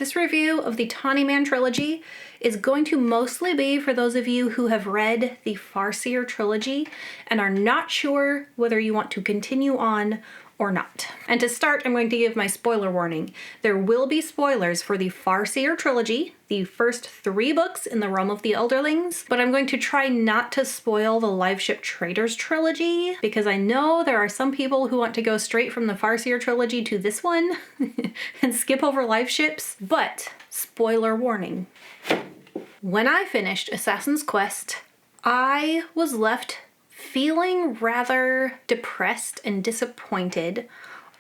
This review of the Tawny Man Trilogy is going to mostly be for those of you who have read the Farseer Trilogy and are not sure whether you want to continue on or not. And to start, I'm going to give my spoiler warning. There will be spoilers for the Farseer Trilogy, the first 3 books in the realm of the Elderlings, but I'm going to try not to spoil the Liveship Traders Trilogy, because I know there are some people who want to go straight from the Farseer Trilogy to this one and skip over live ships, but spoiler warning. When I finished Assassin's Quest, I was left feeling rather depressed and disappointed.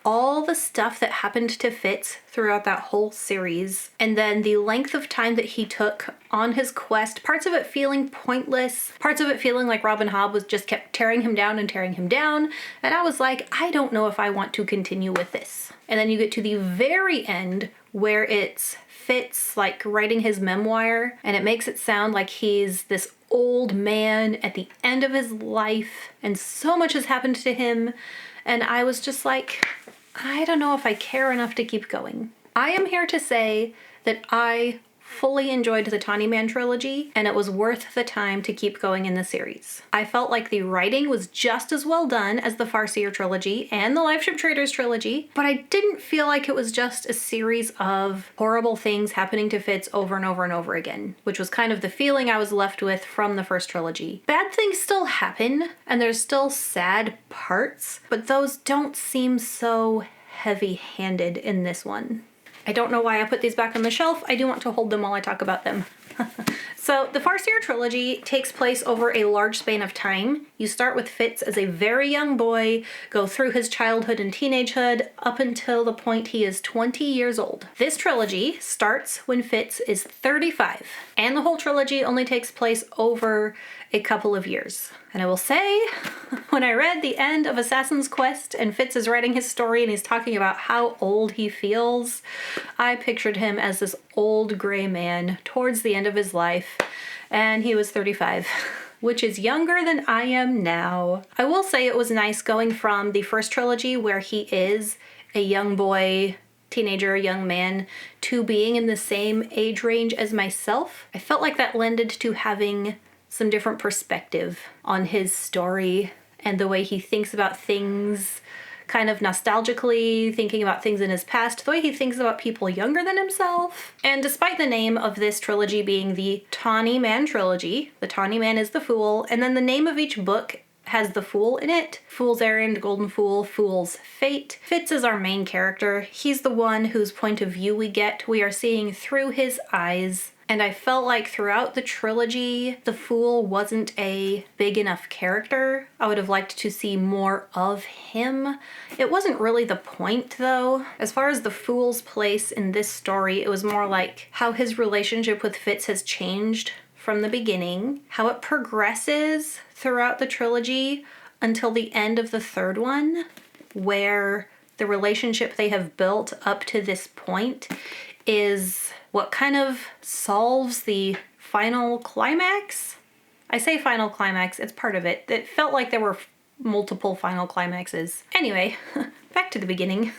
All the stuff that happened to Fitz throughout that whole series, and then the length of time that he took on his quest, parts of it feeling pointless, parts of it feeling like Robin Hobb was just kept tearing him down, and I was like, I don't know if I want to continue with this. And then you get to the very end where it's Fitz like writing his memoir, and it makes it sound like he's this old man at the end of his life and so much has happened to him, and I was just like, I don't know if I care enough to keep going. I am here to say that I fully enjoyed the Tawny Man Trilogy, and it was worth the time to keep going in the series. I felt like the writing was just as well done as the Farseer Trilogy and the Liveship Traders Trilogy, but I didn't feel like it was just a series of horrible things happening to Fitz over and over and over again, which was kind of the feeling I was left with from the first trilogy. Bad things still happen, and there's still sad parts, but those don't seem so heavy-handed in this one. I don't know why I put these back on the shelf. I do want to hold them while I talk about them. So the Farseer Trilogy takes place over a large span of time. You start with Fitz as a very young boy, go through his childhood and teenagehood up until the point he is 20 years old. This trilogy starts when Fitz is 35, and the whole trilogy only takes place over a couple of years. And I will say, when I read the end of Assassin's Quest and Fitz is writing his story and he's talking about how old he feels, I pictured him as this old gray man towards the end of his life, and he was 35. Which is younger than I am now. I will say it was nice going from the first trilogy where he is a young boy, teenager, young man, to being in the same age range as myself. I felt like that lended to having some different perspective on his story and the way he thinks about things, kind of nostalgically, thinking about things in his past, the way he thinks about people younger than himself. And despite the name of this trilogy being the Tawny Man Trilogy, the Tawny Man is the Fool, and then the name of each book has the Fool in it. Fool's Errand, Golden Fool, Fool's Fate. Fitz is our main character. He's the one whose point of view we get. We are seeing through his eyes. And I felt like throughout the trilogy, the Fool wasn't a big enough character. I would have liked to see more of him. It wasn't really the point, though. As far as the Fool's place in this story, it was more like how his relationship with Fitz has changed from the beginning, how it progresses throughout the trilogy until the end of the third one, where the relationship they have built up to this point is what kind of solves the final climax. I say final climax, it's part of it. It felt like there were multiple final climaxes. Anyway, back to the beginning.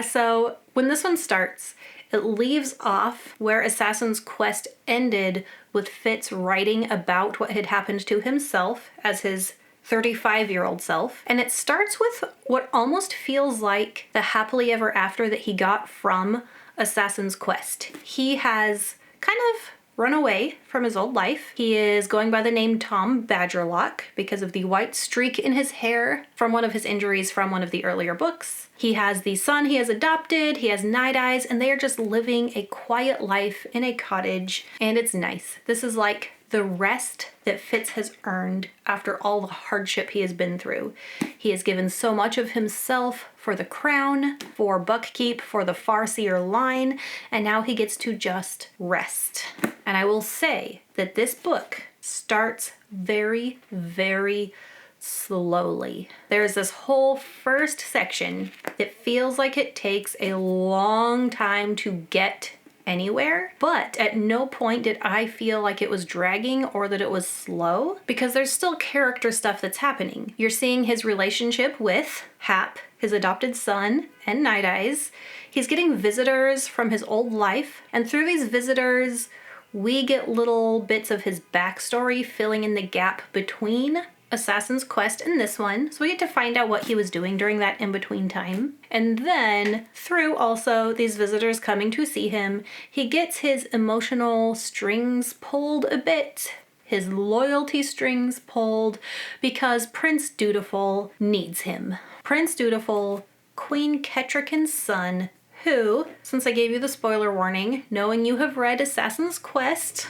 So when this one starts, it leaves off where Assassin's Quest ended, with Fitz writing about what had happened to himself as his 35-year-old self. And it starts with what almost feels like the happily ever after that he got from Assassin's Quest. He has kind of run away from his old life. He is going by the name Tom Badgerlock because of the white streak in his hair from one of his injuries from one of the earlier books. He has the son he has adopted, he has Night Eyes, and they are just living a quiet life in a cottage, and it's nice. This is like the rest that Fitz has earned after all the hardship he has been through. He has given so much of himself for the crown, for Buckkeep, for the Farseer line, and now he gets to just rest. And I will say that this book starts very, very slowly. There's this whole first section that feels like it takes a long time to get anywhere, but at no point did I feel like it was dragging or that it was slow, because there's still character stuff that's happening. You're seeing his relationship with Hap, his adopted son, and Night Eyes. He's getting visitors from his old life, and through these visitors, we get little bits of his backstory filling in the gap between Assassin's Quest and this one. So we get to find out what he was doing during that in-between time. And then, through also these visitors coming to see him, he gets his emotional strings pulled a bit, his loyalty strings pulled, because Prince Dutiful needs him. Prince Dutiful, Queen Ketrican's son, who, since I gave you the spoiler warning, knowing you have read Assassin's Quest,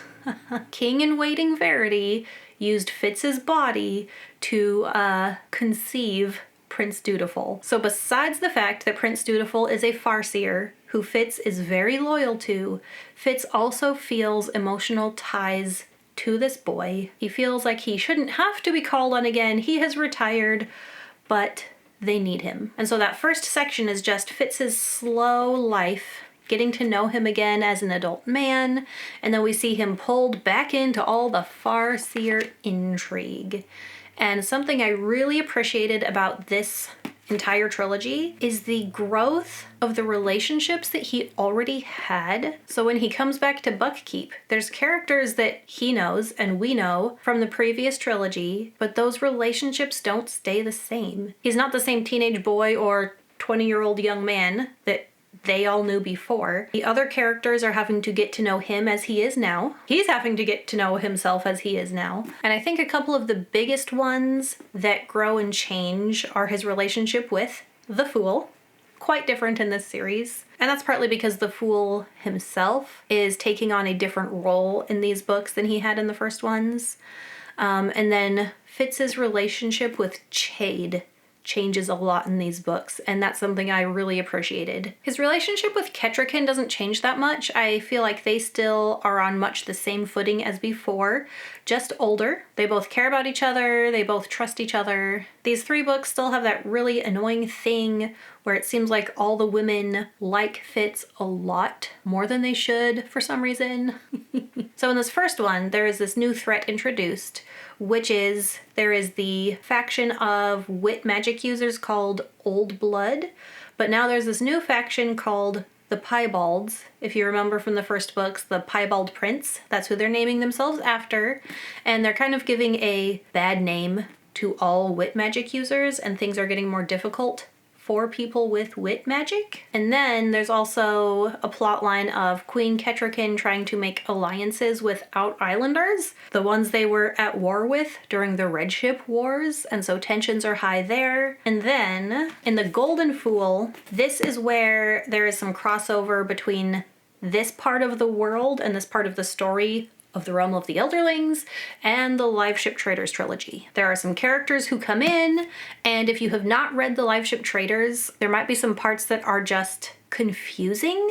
King in Waiting Verity used Fitz's body to conceive Prince Dutiful. So besides the fact that Prince Dutiful is a Farseer who Fitz is very loyal to, Fitz also feels emotional ties to this boy. He feels like he shouldn't have to be called on again. He has retired, but they need him. And so that first section is just Fitz's slow life, getting to know him again as an adult man, and then we see him pulled back into all the Farseer intrigue. And something I really appreciated about this entire trilogy is the growth of the relationships that he already had. So when he comes back to Buckkeep, there's characters that he knows and we know from the previous trilogy, but those relationships don't stay the same. He's not the same teenage boy or 20-year-old young man that they all knew before. The other characters are having to get to know him as he is now. He's having to get to know himself as he is now. And I think a couple of the biggest ones that grow and change are his relationship with the Fool. Quite different in this series. And that's partly because the Fool himself is taking on a different role in these books than he had in the first ones. And then Fitz's relationship with Chade changes a lot in these books, and that's something I really appreciated. His relationship with Ketrican doesn't change that much. I feel like they still are on much the same footing as before, just older. They both care about each other, they both trust each other. These three books still have that really annoying thing where it seems like all the women like Fitz a lot more than they should for some reason. So in this first one, there is this new threat introduced, which is there is the faction of wit magic users called Old Blood, but now there's this new faction called the Piebalds. If you remember from the first books, the Piebald Prince, that's who they're naming themselves after, and they're kind of giving a bad name to all wit magic users, and things are getting more difficult for people with wit magic. And then there's also a plot line of Queen Ketrican trying to make alliances with Out Islanders, the ones they were at war with during the Red Ship Wars, and so tensions are high there. And then in the Golden Fool, this is where there is some crossover between this part of the world and this part of the story of the realm of the Elderlings and the Live Ship Traders trilogy. There are some characters who come in, and if you have not read the Live Ship Traders, there might be some parts that are just confusing,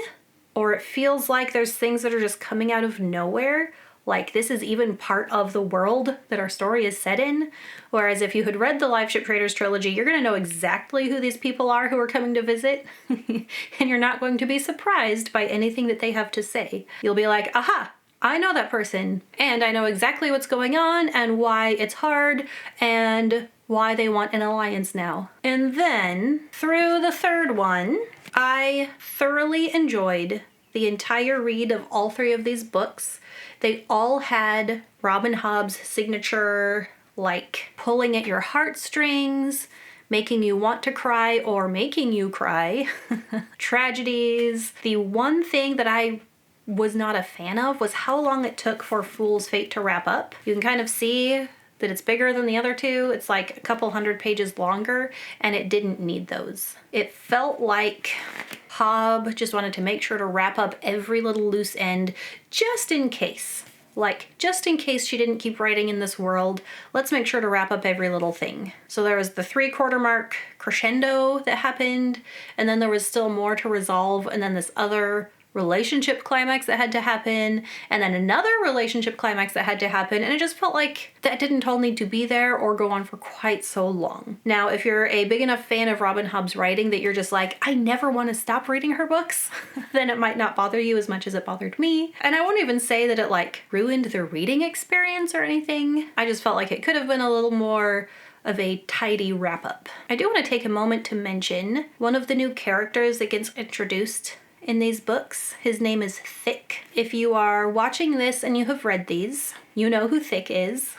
or it feels like there's things that are just coming out of nowhere, like this is even part of the world that our story is set in. Whereas if you had read the Live Ship Traders trilogy, you're going to know exactly who these people are who are coming to visit, and you're not going to be surprised by anything that they have to say. You'll be like, aha! I know that person, and I know exactly what's going on and why it's hard and why they want an alliance now. And then, through the third one, I thoroughly enjoyed the entire read of all three of these books. They all had Robin Hobb's signature, like, pulling at your heartstrings, making you want to cry or making you cry, tragedies. The one thing that I was not a fan of was how long it took for Fool's Fate to wrap up. You can kind of see that it's bigger than the other two. It's like a couple hundred pages longer, and it didn't need those. It felt like Hobb just wanted to make sure to wrap up every little loose end just in case. Like, just in case she didn't keep writing in this world, let's make sure to wrap up every little thing. So there was the 3/4 mark crescendo that happened, and then there was still more to resolve, and then this other relationship climax that had to happen, and then another relationship climax that had to happen, and it just felt like that didn't all need to be there or go on for quite so long. Now, if you're a big enough fan of Robin Hobb's writing that you're just like, I never want to stop reading her books, then it might not bother you as much as it bothered me. And I won't even say that it like ruined the reading experience or anything. I just felt like it could have been a little more of a tidy wrap-up. I do want to take a moment to mention one of the new characters that gets introduced in these books. His name is Thick. If you are watching this and you have read these, you know who Thick is.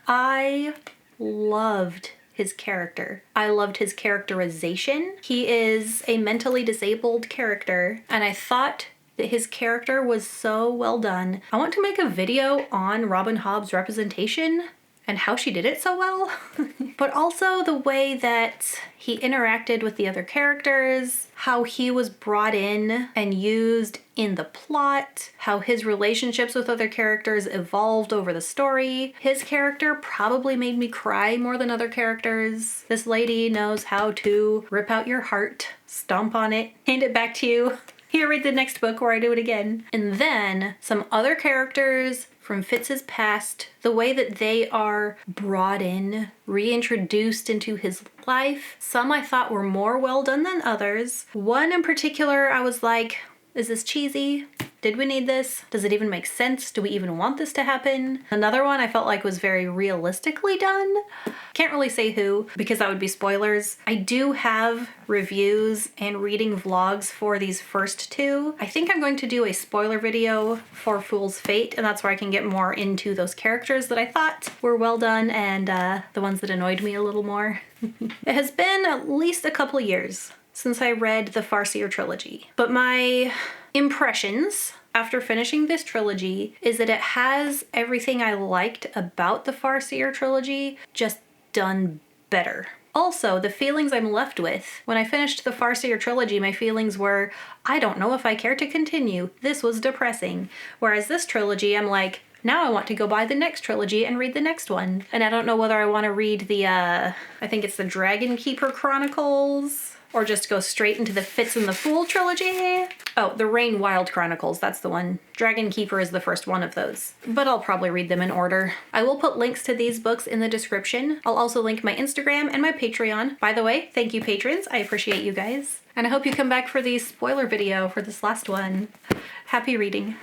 I loved his character. I loved his characterization. He is a mentally disabled character, and I thought that his character was so well done. I want to make a video on Robin Hobb's representation and how she did it so well, but also the way that he interacted with the other characters, how he was brought in and used in the plot, how his relationships with other characters evolved over the story. His character probably made me cry more than other characters. This lady knows how to rip out your heart, stomp on it, hand it back to you. Here, read the next book where I do it again. And then some other characters from Fitz's past, the way that they are brought in, reintroduced into his life. Some I thought were more well done than others. One in particular, I was like, is this cheesy? Did we need this? Does it even make sense? Do we even want this to happen? Another one I felt like was very realistically done. Can't really say who, because that would be spoilers. I do have reviews and reading vlogs for these first two. I think I'm going to do a spoiler video for Fool's Fate, and that's where I can get more into those characters that I thought were well done and the ones that annoyed me a little more. It has been at least a couple years since I read the Farseer trilogy, but my impressions after finishing this trilogy is that it has everything I liked about the Farseer trilogy, just done better. Also, the feelings I'm left with when I finished the Farseer trilogy, my feelings were, I don't know if I care to continue. This was depressing. Whereas this trilogy, I'm like, now I want to go buy the next trilogy and read the next one. And I don't know whether I want to read the, I think it's the Dragon Keeper Chronicles, or just go straight into the Fitz and the Fool trilogy. Oh, the Rain Wild Chronicles, that's the one. Dragon Keeper is the first one of those, but I'll probably read them in order. I will put links to these books in the description. I'll also link my Instagram and my Patreon. By the way, thank you patrons, I appreciate you guys. And I hope you come back for the spoiler video for this last one. Happy reading.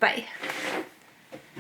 Bye.